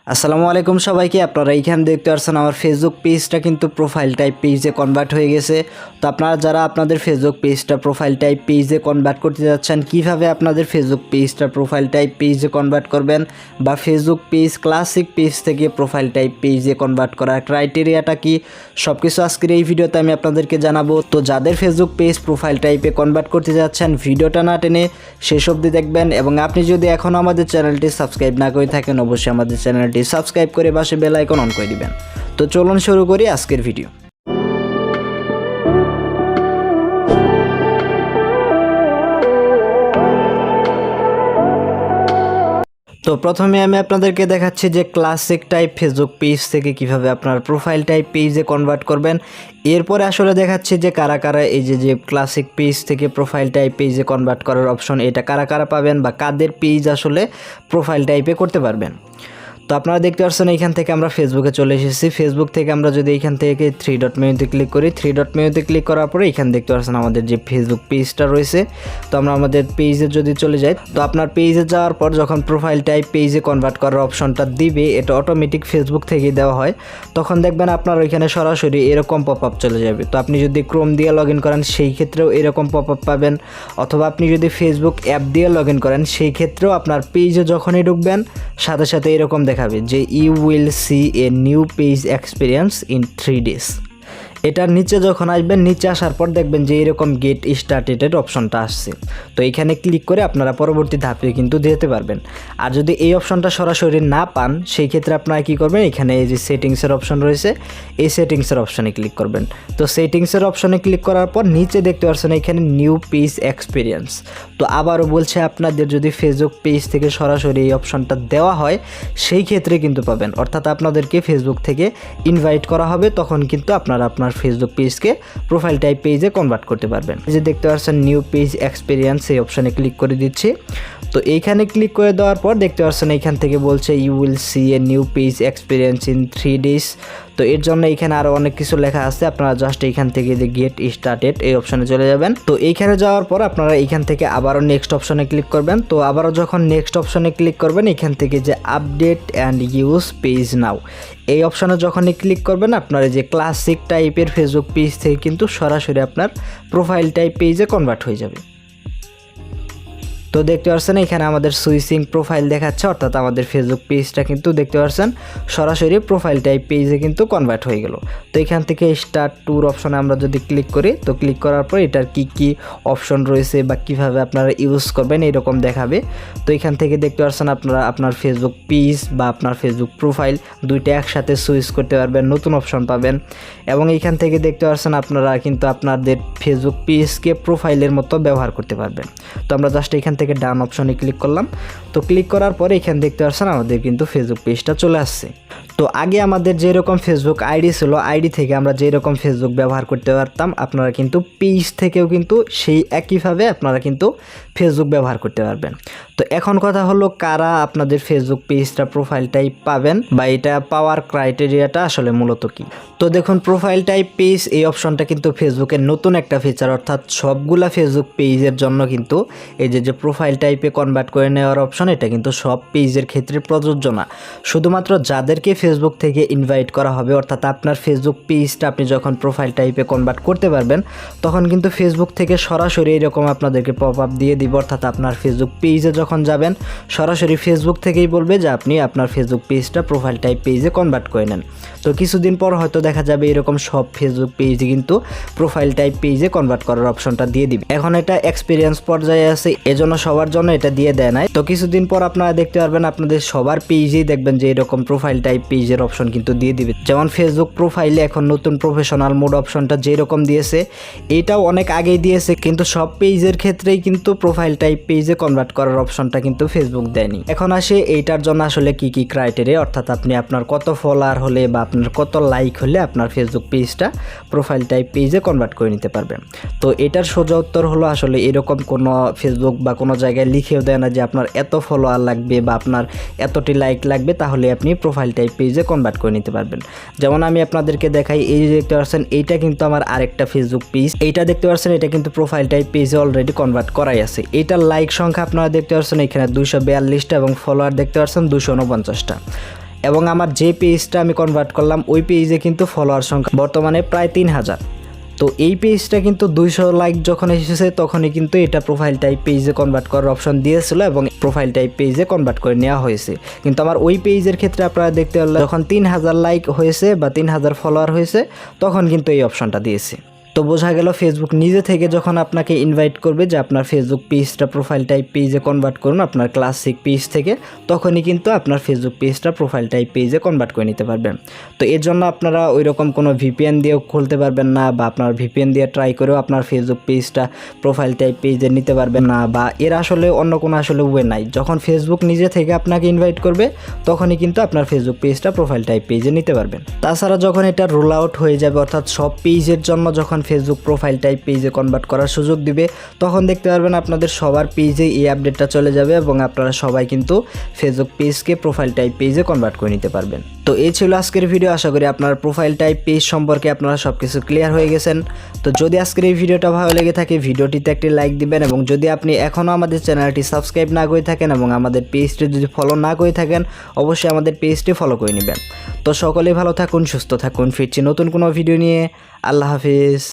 আসসালামু আলাইকুম সবাইকে। আপনারা এইখানে দেখতে পাচ্ছেন আমার ফেসবুক পেজটা কিন্তু প্রোফাইল টাইপ পেজে কনভার্ট হয়ে গেছে। তো আপনারা যারা আপনাদের ফেসবুক পেজটা প্রোফাইল টাইপ পেজে কনভার্ট করতে যাচ্ছেন, কিভাবে আপনাদের ফেসবুক পেজটা প্রোফাইল টাইপ পেজে কনভার্ট করবেন বা ফেসবুক পেজ ক্লাসিক পেজ থেকে প্রোফাইল টাইপ পেজে কনভার্ট করার ক্রাইটেরিয়াটা কি, সব কিছু আজকের এই ভিডিওতে আমি আপনাদেরকে জানাবো। তো যাদের ফেসবুক পেজ প্রোফাইল টাইপে কনভার্ট করতে যাচ্ছেন, ভিডিওটা না টেনে শেষ অবধি দেখবেন। এবং আপনি যদি এখনও আমাদের চ্যানেলটি সাবস্ক্রাইব না করে থাকেন, অবশ্যই আমাদের চ্যানেলটি সাবস্ক্রাইব করে পাশে বেল আইকন অন করে দিবেন। তো চলুন শুরু করি আজকের ভিডিও। তো প্রথমে আমি আপনাদেরকে দেখাচ্ছি যে ক্লাসিক টাইপ ফেসবুক পেজ থেকে কিভাবে আপনার প্রোফাইল টাইপ পেজে কনভার্ট করবেন। এরপরে আসলে দেখাচ্ছি যে কারা কারা এই যে ক্লাসিক পেজ থেকে প্রোফাইল টাইপ পেজে কনভার্ট করার অপশন, এটা কারা কারা পাবেন বা কাদের পেজ আসলে প্রোফাইল টাইপে করতে পারবেন। তো আপনারা দেখতে পাচ্ছেন এইখান থেকে আমরা ফেসবুকে চলে এসেছি। ফেসবুক থেকে আমরা যদি এইখান থেকে থ্রি ডট মেনুতে ক্লিক করি, থ্রি ডট মেনুতে ক্লিক করার পরে এখানে দেখতে পাচ্ছেন আমাদের যে ফেসবুক পেজটা রয়েছে। তো আমরা আমাদের পেজে যদি চলে যাই, তো আপনার পেজে যাওয়ার পর যখন প্রোফাইল টাইপ পেজে কনভার্ট করার অপশনটা দিবে, এটা অটোমেটিক ফেসবুক থেকেই দেওয়া হয়। তখন দেখবেন আপনার ওইখানে সরাসরি এরকম পপ আপ চলে যাবে। তো আপনি যদি ক্রোম দিয়ে লগ ইন করেন, সেই ক্ষেত্রেও এরকম পপ আপ পাবেন, অথবা আপনি যদি ফেসবুক অ্যাপ দিয়ে লগ ইন করেন, সেই ক্ষেত্রেও আপনার পেজে যখনই ঢুকবেন সাথে সাথে এরকম দেখাবে যে you will see a new page experience in 3 days। এটার নিচে যখন আসবেন, নিচে আসার পর দেখবেন যে এরকম গেট স্টার্টেড অপশনটা আসছে। তো এখানে ক্লিক করে আপনারা পরবর্তী ধাপে কিন্তু যেতে পারবেন। আর যদি এই অপশনটা সরাসরি না পান, সেই ক্ষেত্রে আপনারা কী করবেন, এখানে এই যে সেটিংসের অপশন রয়েছে, এই সেটিংসের অপশনে ক্লিক করবেন। তো সেটিংসের অপশনে ক্লিক করার পর নিচে দেখতে পাচ্ছেন এখানে নিউ পেজ এক্সপিরিয়েন্স। তো আবারও বলছে, আপনাদের যদি ফেসবুক পেজ থেকে সরাসরি এই অপশনটা দেওয়া হয়, সেই ক্ষেত্রে কিন্তু পাবেন। অর্থাৎ আপনাদেরকে ফেসবুক থেকে ইনভাইট করা হবে, তখন কিন্তু আপনারা আপনার ফেসবুক পেজকে প্রোফাইল টাইপ পেজে কনভার্ট করতে পারবেন। এই যে দেখতে পাচ্ছেন নিউ পেজ এক্সপিরিয়েন্স, এই অপশনে ক্লিক করে দিচ্ছি। তো এইখানে ক্লিক করে দেওয়ার পর দেখতে পাচ্ছেন এইখান থেকে বলছে you will see a new page experience in 3 days। তো এর জন্য এইখানে আরও অনেক কিছু লেখা আছে, আপনারা জাস্ট এইখান থেকে যে গেট স্টার্টেড এই অপশনে চলে যাবেন। তো এইখানে যাওয়ার পর আপনারা এইখান থেকে আবারও নেক্সট অপশনে ক্লিক করবেন। তো আবারও যখন নেক্সট অপশনে ক্লিক করবেন, এখান থেকে যে আপডেট অ্যান্ড ইউজ পেজ নাও এই অপশনে যখনই ক্লিক করবেন, আপনার যে ক্লাসিক টাইপের ফেসবুক পেজ থেকে কিন্তু সরাসরি আপনার প্রোফাইল টাইপ পেজে কনভার্ট হয়ে যাবে। তো দেখতে পাচ্ছেন এখানে আমাদের সুইচিং প্রোফাইল দেখাচ্ছে, অর্থাৎ আমাদের ফেসবুক পেজটা কিন্তু দেখতে পাচ্ছেন সরাসরি প্রোফাইল টাইপ পেজে কিন্তু কনভার্ট হয়ে গেল। তো এখান থেকে স্টার্ট ট্যুর অপশনে আমরা যদি ক্লিক করি, তো ক্লিক করার পর এটার কি অপশন রয়েছে বা কিভাবে আপনারা ইউজ করবেন এরকম দেখাবে। তো এখান থেকে দেখতে পাচ্ছেন আপনারা আপনার ফেসবুক পেজ বা আপনার ফেসবুক প্রোফাইল দুইটা একসাথে সুইচ করতে পারবেন, নতুন অপশন পাবেন। এবং এইখান থেকে দেখতে পাচ্ছেন আপনারা কিন্তু আপনাদের ফেসবুক পেজকে প্রোফাইলের মতো ব্যবহার করতে পারবেন। তো আমরা জাস্ট এখান থেকে ডান অপশনে ক্লিক করলাম। তো ক্লিক করার পরে এখানে দেখতে পাচ্ছেন আমাদের কিন্তু ফেসবুক পেজটা চলে আসছে। তো আগে আমাদের যেরকম ফেসবুক আইডি ছিল, আইডি থেকে আমরা যেরকম ফেসবুক ব্যবহার করতে পারতাম, আপনারা কিন্তু পেজ থেকেও কিন্তু সেই একইভাবে আপনারা কিন্তু ফেসবুক ব্যবহার করতে পারবেন। তো এখন কথা হলো, কারা আপনাদের ফেসবুক পেজটা প্রোফাইল টাইপ পাবেন বা এটা পাওয়ার ক্রাইটেরিয়াটা আসলে মূলত কি। তো দেখুন, প্রোফাইল টাইপ পেজ এই অপশনটা কিন্তু ফেসবুকের নতুন একটা ফিচার, অর্থাৎ সবগুলা ফেসবুক পেজের জন্য কিন্তু এই যে প্রোফাইল টাইপে কনভার্ট করে নেওয়ার অপশন, এটা কিন্তু সব পেজের ক্ষেত্রে প্রযোজ্য না। শুধুমাত্র যাদেরকে ফেসবুক থেকে ইনভাইট করা হবে, অর্থাৎ আপনার ফেসবুক পেজটা আপনি যখন প্রোফাইল টাইপে কনভার্ট করতে পারবেন, তখন কিন্তু ফেসবুক থেকে সরাসরি এরকম আপনাদেরকে পপ আপ দিয়ে দিব। অর্থাৎ আপনার ফেসবুক পেজে যখন যাবেন, সরাসরি ফেসবুক থেকেই বলবে যে আপনি আপনার ফেসবুক পেজটা প্রোফাইল টাইপ পেজে কনভার্ট করে নেন। তো কিছুদিন পর হয়তো দেখা যাবে এরকম সব ফেসবুক পেজে কিন্তু প্রোফাইল টাইপ পেজে কনভার্ট করার অপশনটা দিয়ে দিবে। এখন এটা এক্সপিরিয়েন্স পর্যায়ে আছে, এজন্য সবার জন্য এটা দিয়ে দেয় নাই। তো কিছুদিন পর আপনারা দেখতে পারবেন আপনাদের সবার পেজেই দেখবেন যে এরকম প্রোফাইল টাইপ পেজের অপশন কিন্তু দিয়ে দিবে। যেমন ফেসবুক প্রোফাইলে এখন নতুন প্রফেশনাল মোড অপশনটা যেরকম দিয়েছে, এটাও অনেক আগেই দিয়েছে, কিন্তু সব পেজের ক্ষেত্রেই কিন্তু প্রোফাইল টাইপ পেজে কনভার্ট করার অপশনটা কিন্তু ফেসবুক দেয়নি। এখন আসে এইটার জন্য আসলে কি ক্রাইটেরিয়া, অর্থাৎ আপনি আপনার কত ফলোয়ার হলে বা আপনার কত লাইক হলে আপনার ফেসবুক পেজটা প্রোফাইল টাইপ পেজে কনভার্ট করে নিতে পারবেন। তো এটার সোজা উত্তর হলো, আসলে এরকম কোনো ফেসবুক বা কোনো জায়গায় লিখেও দেয় না যে আপনার এত ফলোয়ার লাগবে বা আপনার এতটি লাইক লাগবে, তাহলে আপনি প্রোফাইল টাইপ পেজে কনভার্ট করে নিতে পারবেন। যেমন আমি আপনাদেরকে দেখাই, এই যে দেখতে পাচ্ছেন এইটা কিন্তু আমার আরেকটা ফেসবুক পেজ, এইটা দেখতে পাচ্ছেন এটা কিন্তু প্রোফাইল টাইপ পেজে অলরেডি কনভার্ট করাই আছে। এটার লাইক সংখ্যা আপনারা দেখতে পাচ্ছেন এখানে 242টা এবং ফলোয়ার দেখতে পাচ্ছেন 249টা। এবং আমার যে পেজটা আমি কনভার্ট করলাম ওই পেজে কিন্তু ফলোয়ার সংখ্যা বর্তমানে প্রায় 3000। তো এই পেজটা কিন্তু 200 লাইক যখন এসেছে তখনই কিন্তু এটা প্রোফাইল টাইপ পেজে কনভার্ট করার অপশন দিয়েছিল এবং প্রোফাইল টাইপ পেজে কনভার্ট করে নেওয়া হয়েছে। কিন্তু আমার ওই পেজের ক্ষেত্রে আপনারা দেখতে পারলেন যখন 3000 লাইক হয়েছে বা 3000 ফলোয়ার হয়েছে তখন কিন্তু এই অপশনটা দিয়েছে। তো বোঝা গেল ফেসবুক নিজে থেকে যখন আপনাকে ইনভাইট করবে যে আপনার ফেসবুক পেজটা প্রোফাইল টাইপ পেজে কনভার্ট করুন আপনার ক্লাসিক পেজ থেকে, তখনই কিন্তু আপনার ফেসবুক পেজটা প্রোফাইল টাইপ পেজে কনভার্ট করে নিতে পারবেন। তো এর জন্য আপনারা ওই রকম কোনো ভিপিএন দিয়েও খুলতে পারবেন না, বা আপনার ভিপিএন দিয়ে ট্রাই করেও আপনার ফেসবুক পেজটা প্রোফাইল টাইপ পেজে নিতে পারবেন না, বা এর আসলে অন্য কোনো আসলে ওয়ে নাই। যখন ফেসবুক নিজে থেকে আপনাকে ইনভাইট করবে তখনই কিন্তু আপনার ফেসবুক পেজটা প্রোফাইল টাইপ পেজে নিতে পারবেন। তাছাড়া যখন এটা রোল আউট হয়ে যাবে, অর্থাৎ সব পেজের জন্য যখন ফেসবুক প্রোফাইল টাইপ পেজে কনভার্ট করার সুযোগ দিবে, তখন দেখতে পারবেন আপনাদের সবার পেজে এই আপডেটটা চলে যাবে এবং আপনারা সবাই কিন্তু ফেসবুক পেজকে প্রোফাইল টাইপ পেজে কনভার্ট করে নিতে পারবেন। তো এই ছিল আজকের ভিডিও। আশা করি আপনার প্রোফাইল টাইপ পেজ সম্পর্কে আপনারা সব কিছু ক্লিয়ার হয়ে গেছেন। তো যদি আজকের এই ভিডিওটা ভালো লেগে থাকে ভিডিওটিতে একটি লাইক দিবেন, এবং যদি আপনি এখনও আমাদের চ্যানেলটি সাবস্ক্রাইব না করে থাকেন এবং আমাদের পেজটি যদি ফলো না করে থাকেন অবশ্যই আমাদের পেজটি ফলো করে নেবেন। তো সকলেই ভালো থাকুন, সুস্থ থাকুন, ফিরছি নতুন কোনো ভিডিও নিয়ে। আল্লাহ হাফিজ।